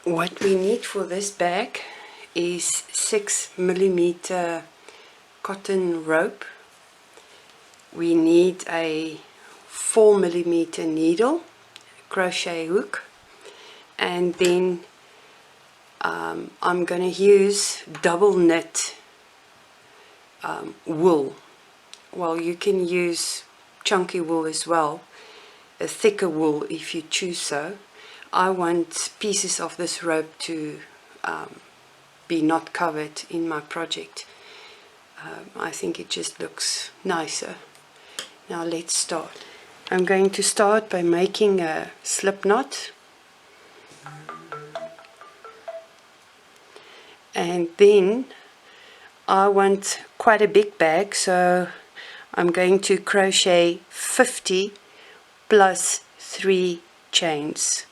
What we need for this bag is 6mm cotton rope. We need a 4mm needle, crochet hook, and then I'm going to use double knit wool. Well, you can use chunky wool as well, a thicker wool if you choose so. I want pieces of this rope to be not covered in my project. I think it just looks nicer. Now let's start. I'm going to start by making a slip knot, and then I want quite a big bag, so I'm going to crochet 50 plus 3 chains.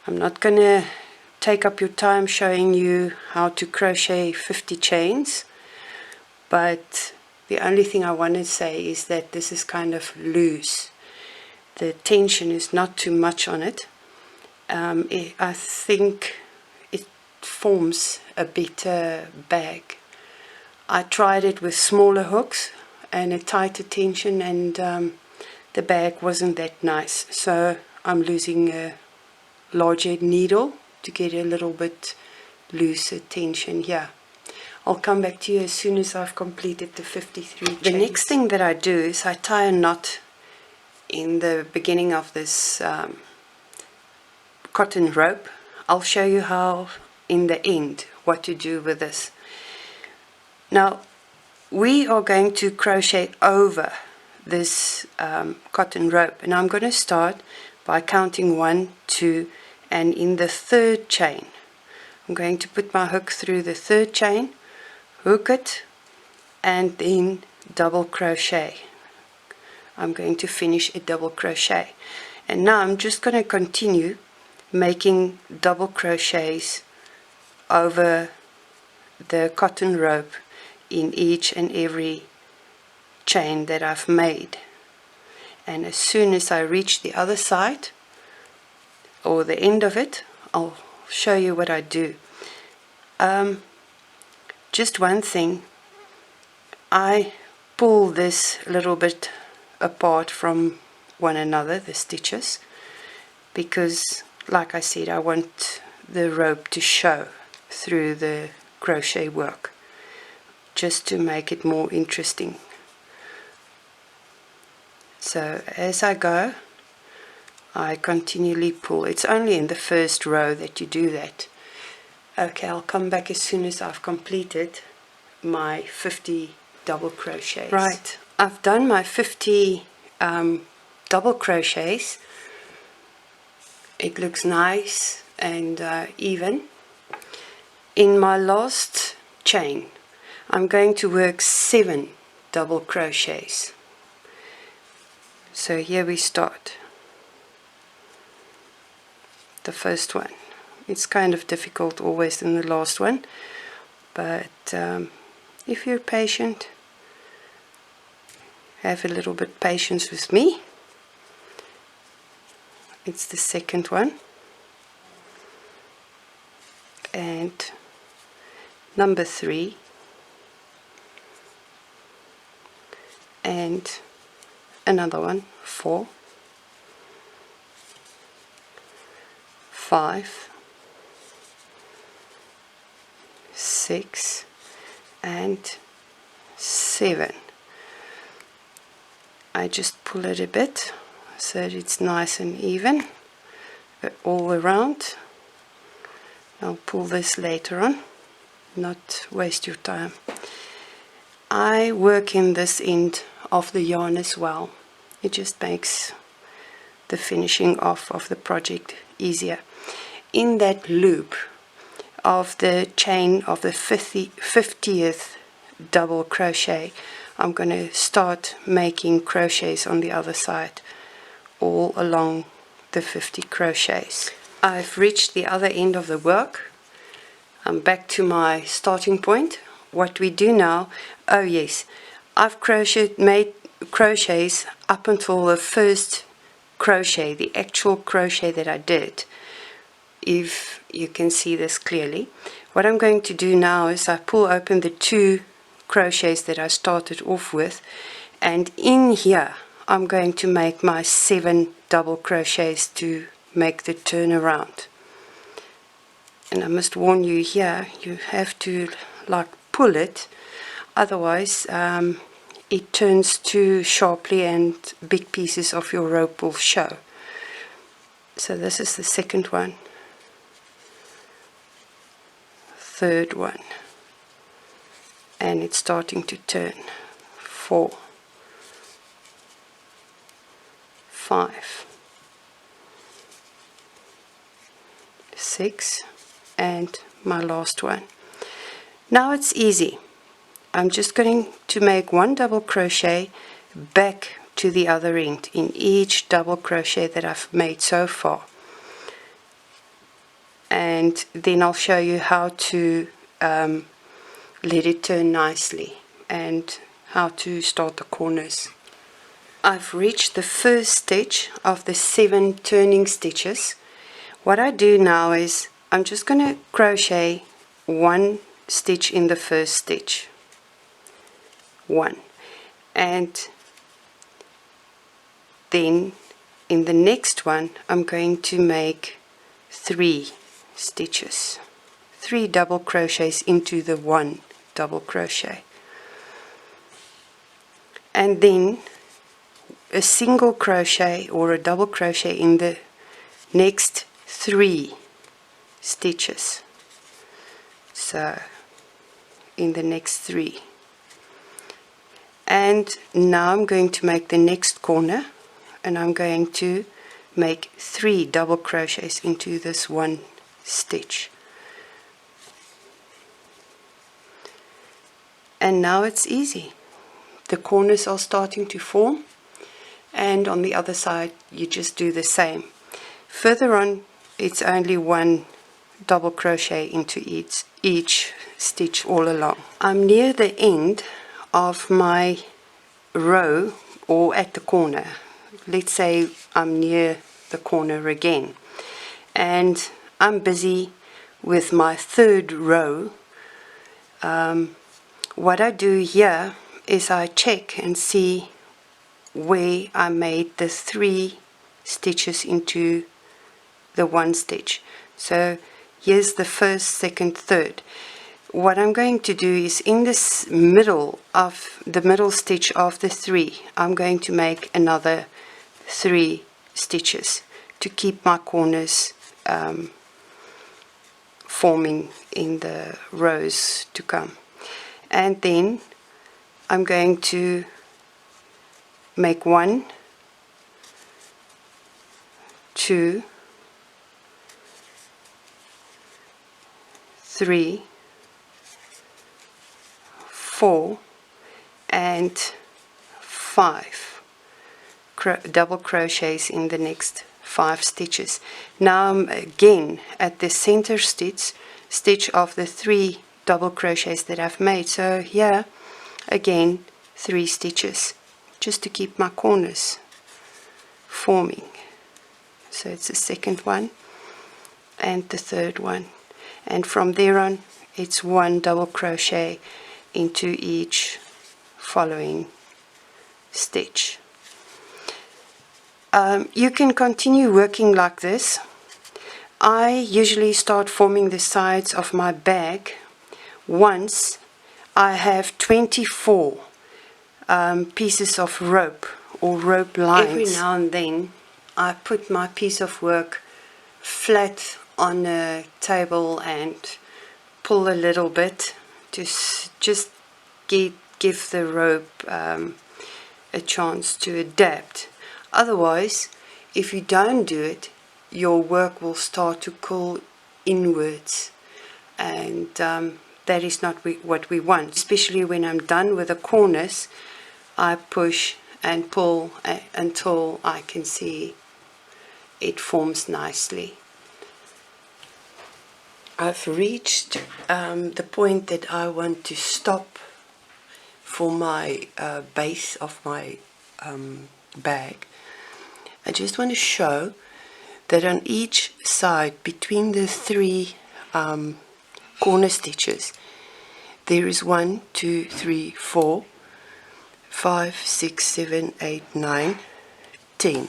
I'm not going to take up your time showing you how to crochet 50 chains, but the only thing I want to say is that this is kind of loose. The tension is not too much on it. I think it forms a better bag. I tried it with smaller hooks and a tighter tension, and the bag wasn't that nice, so I'm losing a larger needle to get a little bit looser tension here. I'll come back to you as soon as I've completed the 53 chains. The next thing that I do is I tie a knot in the beginning of this cotton rope. I'll show you how in the end what to do with this. Now we are going to crochet over this cotton rope, and I'm going to start by counting 1, 2, and in the 3rd chain I'm going to put my hook through the 3rd chain, hook it, and then double crochet. I'm going to finish a double crochet, and now I'm just going to continue making double crochets over the cotton rope in each and every chain that I've made. And as soon as I reach the other side or the end of it, I'll show you what I do. Just one thing, I pull this a little bit apart from one another, the stitches, because like I said, I want the rope to show through the crochet work, just to make it more interesting. So as I go, I continually pull. It's only in the first row that you do that. Okay, I'll come back as soon as I've completed my 50 double crochets. Right, I've done my 50 double crochets. It looks nice and even. In my last chain, I'm going to work 7 double crochets. So here we start. The first one. It's kind of difficult always in the last one, but if you're patient, have a little bit patience with me. It's the second one, and number 3, and another one, 4, 5, 6, and 7. I just pull it a bit so that it's nice and even all around. I'll pull this later on, not waste your time. I work in this end of the yarn as well. It just makes the finishing off of the project easier. In that loop of the chain of the 50th double crochet, I'm going to start making crochets on the other side all along the 50 crochets. I've reached the other end of the work. I'm back to my starting point. What we do now, oh yes, I've made crochets up until the first crochet, the actual crochet that I did. if you can see this clearly. What I'm going to do now is I pull open the 2 crochets that I started off with, and in here I'm going to make my 7 double crochets to make the turnaround. And I must warn you here, you have to like pull it, otherwise it turns too sharply and big pieces of your rope will show. So this is the second one, third one, and it's starting to turn. 4, 5, 6, and my last one. Now it's easy. I'm just going to make 1 double crochet back to the other end in each double crochet that I've made so far, and then I'll show you how to let it turn nicely and how to start the corners. I've reached the first stitch of the 7 turning stitches. What I do now is I'm just going to crochet 1 stitch in the first stitch, 1, and then in the next one I'm going to make 3 stitches, 3 double crochets into the 1 double crochet, and then a single crochet or a double crochet in the next 3 stitches. So in the next 3, and now I'm going to make the next corner, and I'm going to make 3 double crochets into this 1 stitch. And now it's easy. The corners are starting to form, and on the other side you just do the same. Further on it's only 1 double crochet into each stitch all along. I'm near the end of my row, or at the corner. Let's say I'm near the corner again, and I'm busy with my 3rd row. What I do here is I check and see where I made the 3 stitches into the 1 stitch. So here's the 1st, 2nd, 3rd. What I'm going to do is in this middle of the middle stitch of the 3, I'm going to make another 3 stitches to keep my corners forming in the rows to come. And then I'm going to make 1, 2, 3, 4, and 5 double crochets in the next 5 stitches. Now I'm again at the center stitch of the 3 double crochets that I've made. So here again 3 stitches just to keep my corners forming. So it's the 2nd one and the 3rd one, and from there on it's 1 double crochet into each following stitch. You can continue working like this. I usually start forming the sides of my bag once I have 24 pieces of rope or rope lines. Every now and then I put my piece of work flat on a table and pull a little bit to just give the rope a chance to adapt. Otherwise, if you don't do it, your work will start to curl inwards, and that is not what we want. Especially when I'm done with the corners, I push and pull until I can see it forms nicely. I've reached the point that I want to stop for my base of my bag. I just want to show that on each side between the three corner stitches there is 1, 2, 3, 4, 5, 6, 7, 8, 9, 10,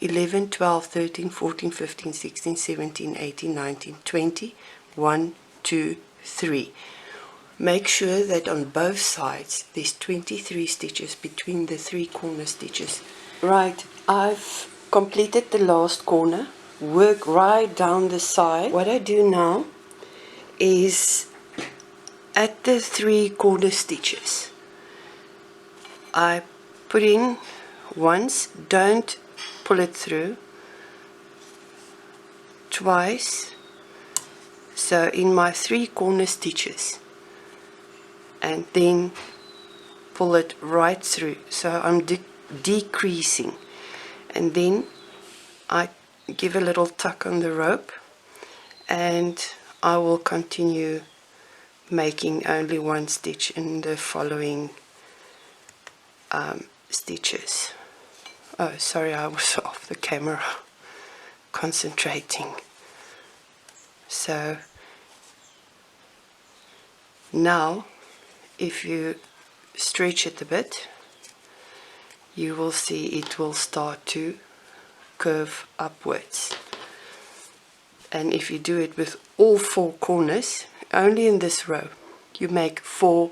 11, 12, 13, 14, 15, 16, 17, 18, 19, 20, 1, 2, 3. Make sure that on both sides there's 23 stitches between the three corner stitches. Right, I've completed the last corner. Work right down the side. What I do now is at the three corner stitches I put in once, don't pull it through, twice, so in my three corner stitches, and then pull it right through, so I'm decreasing, and then I give a little tuck on the rope and I will continue making only one stitch in the following stitches. Oh, sorry, I was off the camera concentrating. So now if you stretch it a bit, you will see it will start to curve upwards. And if you do it with all four corners, only in this row, you make 4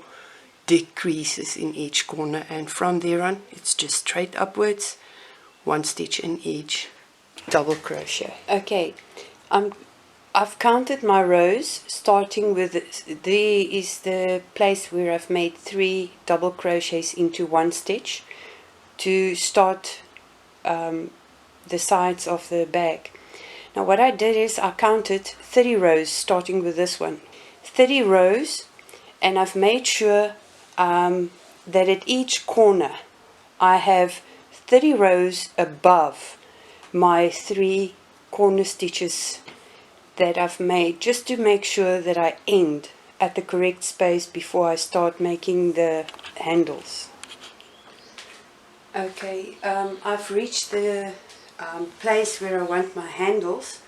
decreases in each corner, and from there on it's just straight upwards, 1 stitch in each double crochet. Okay, I've counted my rows, starting with there is the place where I've made 3 double crochets into 1 stitch to start the sides of the bag. Now what I did is I counted 30 rows, starting with this one, 30 rows, and I've made sure that at each corner I have 30 rows above my 3 corner stitches that I've made, just to make sure that I end at the correct space before I start making the handles. Okay, I've reached the place where I want my handles.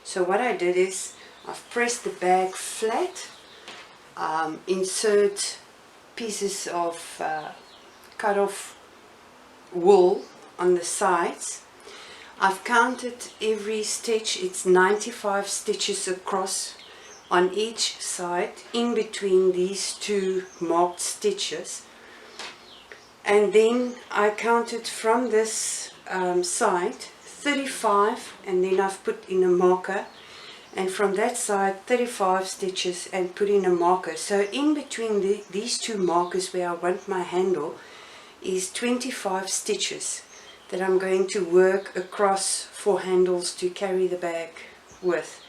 So what I did is I've pressed the bag flat, insert pieces of cut off wool on the sides. I've counted every stitch, it's 95 stitches across on each side in between these 2 marked stitches, and then I counted from this side 35, and then I've put in a marker, and from that side 35 stitches and put in a marker. So in between these 2 markers where I want my handle is 25 stitches that I'm going to work across for handles to carry the bag with.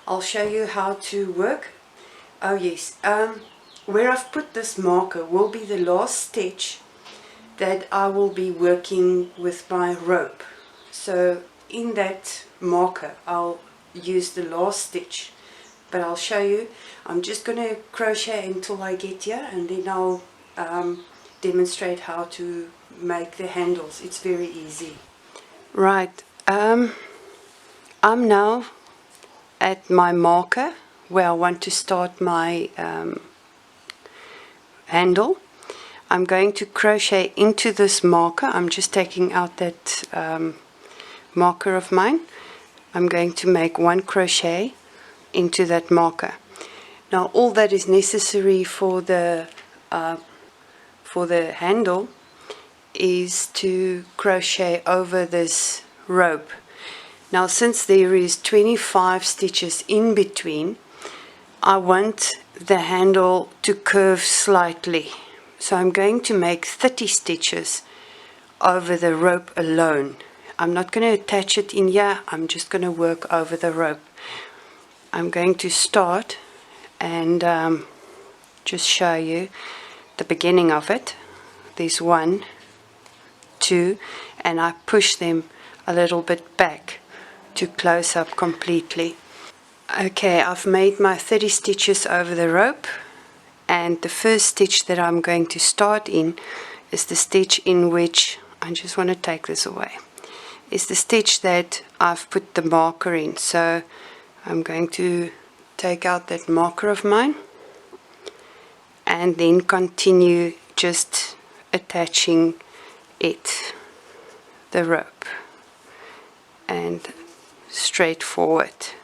I'll show you how to work. Oh yes, where I've put this marker will be the last stitch that I will be working with my rope. So in that marker I'll use the last stitch, but I'll show you. I'm just going to crochet until I get here, and then I'll demonstrate how to make the handles. It's very easy. Right, I'm now at my marker where I want to start my handle. I'm going to crochet into this marker. I'm just taking out that marker of mine. I'm going to make 1 crochet into that marker. Now all that is necessary for the handle is to crochet over this rope. Now since there is 25 stitches in between, I want the handle to curve slightly. So I'm going to make 30 stitches over the rope alone. I'm not going to attach it in here, I'm just going to work over the rope. I'm going to start and just show you the beginning of it. There's 1, 2, and I push them a little bit back to close up completely. Okay, I've made my 30 stitches over the rope, and the first stitch that I'm going to start in is the stitch in which, I just want to take this away, is the stitch that I've put the marker in. So I'm going to take out that marker of mine and then continue just attaching it, the rope, and straight forward.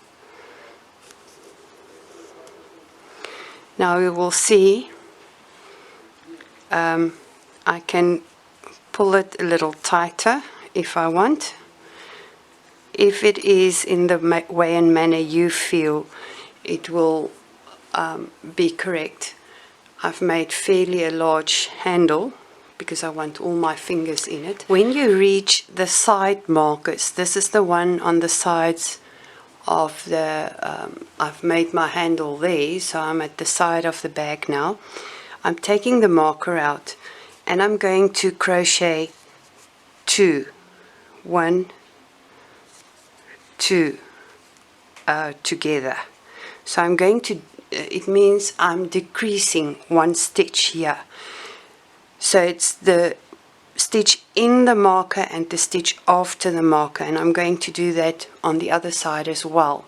Now you will see I can pull it a little tighter if I want. If it is in the way and manner you feel it will be correct. I've made fairly a large handle because I want all my fingers in it. When you reach the side markers, this is the one on the sides of the, I've made my handle there, so I'm at the side of the bag now. I'm taking the marker out and I'm going to crochet 2, 1, 2 together. So I'm going to, it means I'm decreasing 1 stitch here. So it's the stitch in the marker and the stitch after the marker, and I'm going to do that on the other side as well.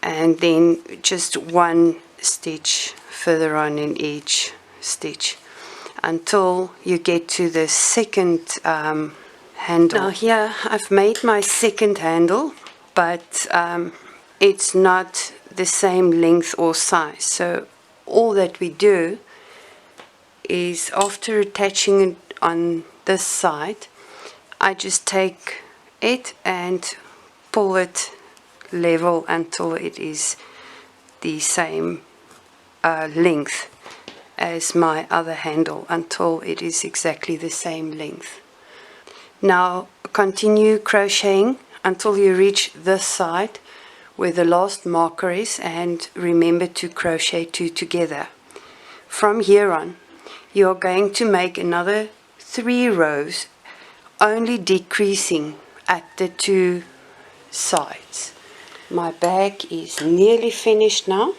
And then just 1 stitch further on in each stitch until you get to the second handle. Now here I've made my second handle, but it's not the same length or size. So all that we do is, after attaching it on this side, I just take it and pull it level until it is the same length as my other handle, until it is exactly the same length. Now continue crocheting until you reach this side where the last marker is, and remember to crochet 2 together. From here on you are going to make another 3 rows, only decreasing at the 2 sides. My bag is nearly finished now.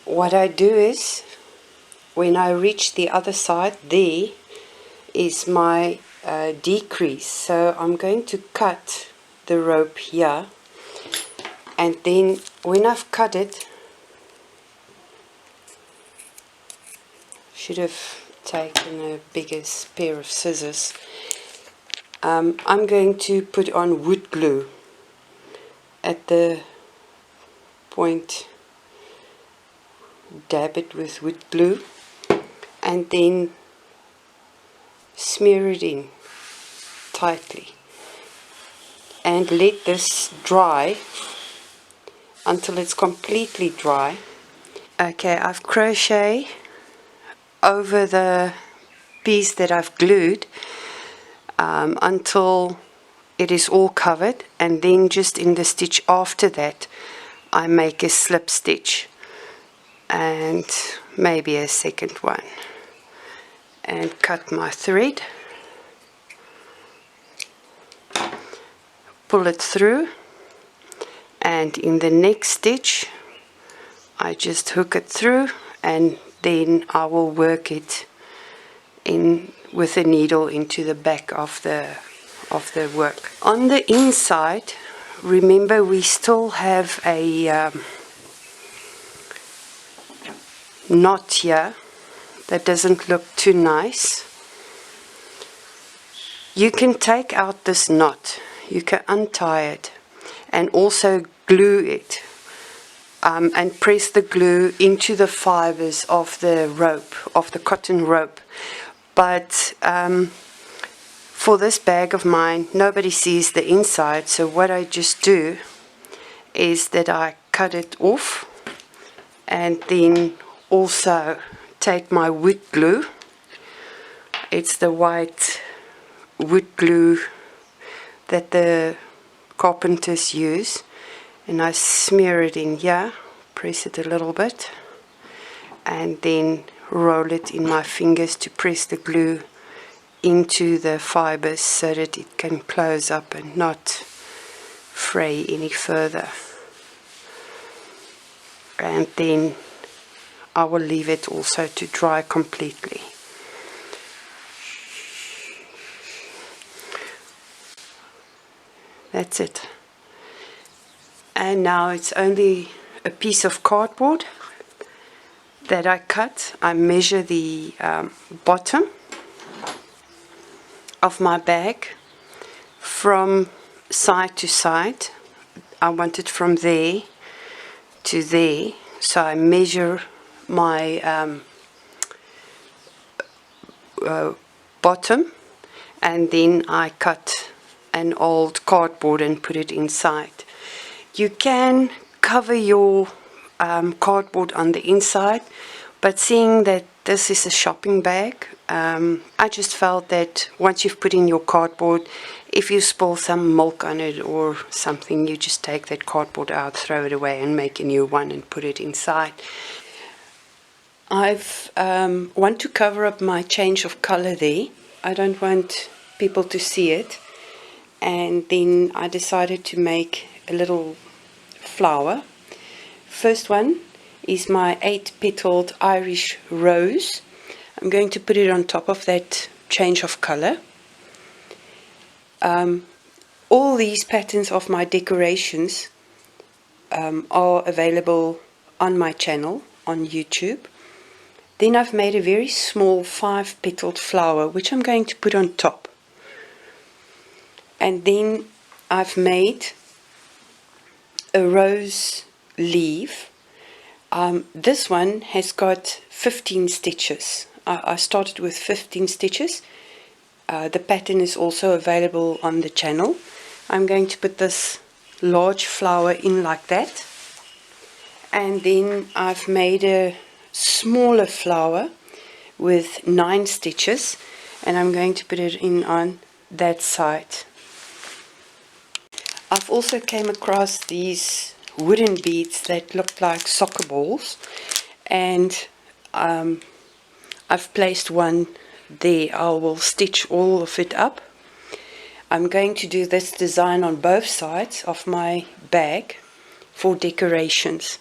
What I do is, when I reach the other side, there is my decrease. So I'm going to cut the rope here, and then when I've cut it, should have taken a bigger pair of scissors. I'm going to put on wood glue at the point, dab it with wood glue, and then smear it in tightly and let this dry until it's completely dry. Okay, I've crocheted over the piece that I've glued until it is all covered, and then just in the stitch after that I make a slip stitch and maybe a second one, and cut my thread, pull it through, and in the next stitch I just hook it through, and then I will work it in with a needle into the back of the work. On the inside, remember we still have a knot here that doesn't look too nice. You can take out this knot, you can untie it and also glue it, and press the glue into the fibers of the rope, of the cotton rope. But for this bag of mine, nobody sees the inside, so what I just do is that I cut it off, and then also take my wood glue. It's the white wood glue that the carpenters use, and I smear it in here, press it a little bit, and then roll it in my fingers to press the glue into the fibers so that it can close up and not fray any further. And then I will leave it also to dry completely. That's it. And now it's only a piece of cardboard that I cut. I measure the bottom of my bag from side to side. I want it from there to there, so I measure my bottom, and then I cut an old cardboard and put it inside. You can cover your cardboard on the inside, but seeing that this is a shopping bag, I just felt that once you've put in your cardboard, if you spill some milk on it or something, you just take that cardboard out, throw it away and make a new one and put it inside. I've want to cover up my change of color there. I don't want people to see it. And then I decided to make a little flower. First one is my 8-petaled Irish rose. I'm going to put it on top of that change of color. All these patterns of my decorations are available on my channel on YouTube. Then I've made a very small 5-petaled flower, which I'm going to put on top. And then I've made a rose leaf. This one has got 15 stitches. I started with 15 stitches. The pattern is also available on the channel. I'm going to put this large flower in like that. And then I've made a smaller flower with 9 stitches, and I'm going to put it in on that side. I've also came across these wooden beads that look like soccer balls, and I've placed one there. I will stitch all of it up. I'm going to do this design on both sides of my bag for decorations.